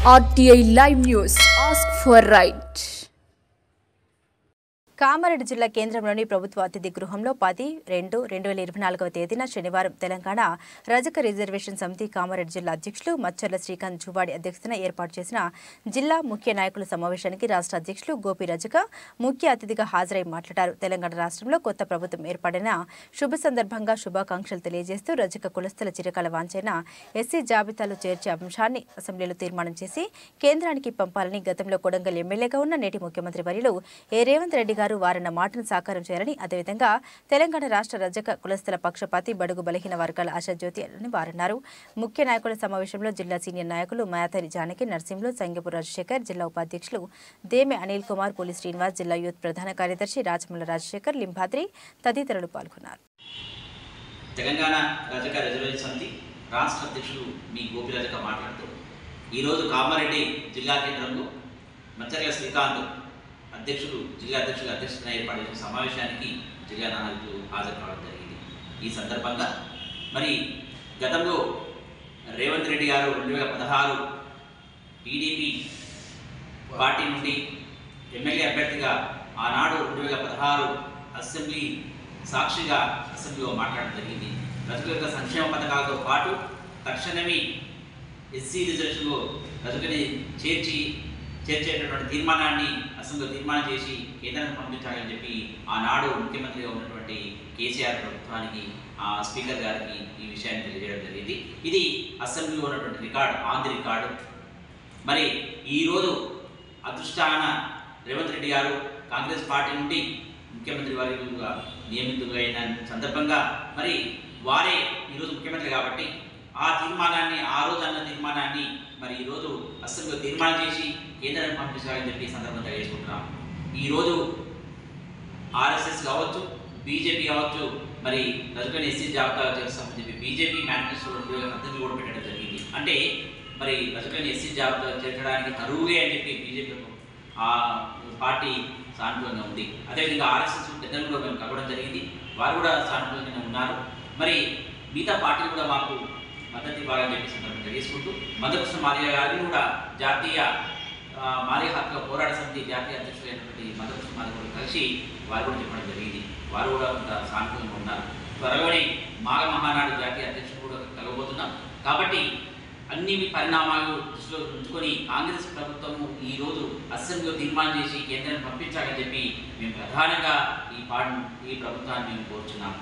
RTI Live News. Ask for right. Kamareddy జిల్లా కేంద్రంలోని ప్రభుత్వ అతిథి గృహంలో 10-2-2024 తేదీన శనివారం తెలంగాణ రజక రిజర్వేషన్ సమితి కామారెడ్డి జిల్లా అధ్యక్షులు మచ్చర్ల శ్రీకాంత్ జువాడి అధ్యక్షతన ఏర్పాటు చేసిన జిల్లా ముఖ్య నాయకుల సమావేశానికి రాష్ట్ర అధ్యక్షులు గోపి రజక ముఖ్య అతిథిగా హాజరై మాట్లాడారు. తెలంగాణ రాష్ట్రంలో కొత్త ప్రభుత్వం ఏర్పడిన శుభ సందర్భంగా శుభాకాంక్షలు తెలియజేస్తూ రజక కులస్తుల చిరకాల వాంఛైన ఎస్సీ జాబితాలో చేర్చే అంశాన్ని అసెంబ్లీలో తీర్మానం చేసి కేంద్రానికి పంపాలని గతంలో కొడంగల్ ఎమ్మెల్యేగా ఉన్న నేటి ముఖ్యమంత్రి వర్యులు రేవంత్ రెడ్డి గారు వారన్న మాటను సాకారం చేయాలని, అదేవిధంగా తెలంగాణ రాష్ట్ర రజక కులస్తుల పక్షపాతి బడుగు బలహీన వర్గాల ఆశాజ్యోతి అని వారన్నారు. ముఖ్య నాయకుల సమావేశంలో జిల్లా సీనియర్ నాయకులు మాయాతరి జానకి, నర్సింహులు, సంగెపు రాజశేఖర్, జిల్లా ఉపాధ్యక్షులు దేమె అనిల్ కుమార్, పోలి శ్రీనివాస్, జిల్లా యూత్ ప్రధాన కార్యదర్శి రాజమల్ల రాజశేఖర్, లింబాద్రి తదితరులు పాల్గొన్నారు. తెలంగాణ రజక రిజర్వేషన్ సమితి రాష్ట్ర అధ్యక్షులు మీ గోపి రజక మాట్లాడుతూ ఈరోజు కామారెడ్డి జిల్లా కేంద్రంలో మచ్చర్ల శ్రీకాంత్ జిల్లా అధ్యక్షుల అధ్యక్షతన ఏర్పాటు చేసిన సమావేశానికి జిల్లా నాయకులు హాజరు కావడం జరిగింది. ఈ సందర్భంగా మరి గతంలో రేవంత్ రెడ్డి గారు 2016 టీడీపీ పార్టీ నుండి ఎమ్మెల్యే అభ్యర్థిగా ఆనాడు 2016 అసెంబ్లీ సాక్షిగా అసెంబ్లీలో మాట్లాడడం జరిగింది. రజకుల యొక్క సంక్షేమ పథకాలతో పాటు తక్షణమే ఎస్సీ రిజర్వేషన్లో రజకుని చేర్చేటటువంటి తీర్మానాన్ని అసెంబ్లీలో తీర్మానం చేసి కేంద్రానికి పంపించాలని చెప్పి ఆనాడు ముఖ్యమంత్రిగా ఉన్నటువంటి కేసీఆర్ ప్రభుత్వానికి స్పీకర్ గారికి ఈ విషయాన్ని తెలియజేయడం జరిగింది. ఇది అసెంబ్లీలో ఉన్నటువంటి రికార్డు, ఆన్ ది రికార్డు. మరి ఈరోజు అదృష్టాన రేవంత్ రెడ్డి గారు కాంగ్రెస్ పార్టీ నుండి ముఖ్యమంత్రి వర్యులుగా నియమితులైన సందర్భంగా మరి వారే ఈరోజు ముఖ్యమంత్రి కాబట్టి ఆ రోజు అన్న తీర్మానాన్ని మరి ఈరోజు అసెంబ్లీలో తీర్మానం చేసి కేంద్రానికి పంపించాలని చెప్పి సందర్భం తెలియజేసుకుంటున్నాం. ఈరోజు ఆర్ఎస్ఎస్ కావచ్చు, బీజేపీ కావచ్చు, మరి రజకుని ఎస్సీ జాబితా చేస్తామని చెప్పి బీజేపీ మేనిఫెస్టోలో అర్థం కూడా పెట్టడం జరిగింది. అంటే మరి రజకుని ఎస్సీ జాబితా చేర్చడానికి అరువులే అని చెప్పి బీజేపీ ఆ పార్టీ సానుకూలంగా ఉంది. అదేవిధంగా ఆర్ఎస్ఎస్ పెద్దలు కూడా మేము కలవడం జరిగింది, వారు కూడా సానుకూలంగా ఉన్నారు. మరి మిగతా పార్టీలు కూడా మాకు మద్దతు ఇవ్వాలని చెప్పి సందర్భంగా తెలియజేసుకుంటూ మందకృష్ణ మాదిగ గారిని కూడా జాతీయ మాదిగ హక్కుల పోరాట సమితి జాతీయ అధ్యక్షులైనటువంటి మందకృష్ణ మాదిగ కూడా కలిసి వారు కూడా చెప్పడం జరిగింది. వారు కూడా కొంత సానుకూలంగా ఉన్నారు. త్వరలోనే మాఘ మహానాడు జాతీయ అధ్యక్షుడు కూడా కలగబోతున్నాం. కాబట్టి అన్ని పరిణామాలు దృష్టిలో ఉంచుకొని కాంగ్రెస్ ప్రభుత్వము ఈరోజు అసెంబ్లీలో తీర్మానం చేసి కేంద్రాన్ని పంపించాలని చెప్పి మేము ప్రధానంగా ఈ ప్రభుత్వాన్ని మేము కోరుచున్నాం.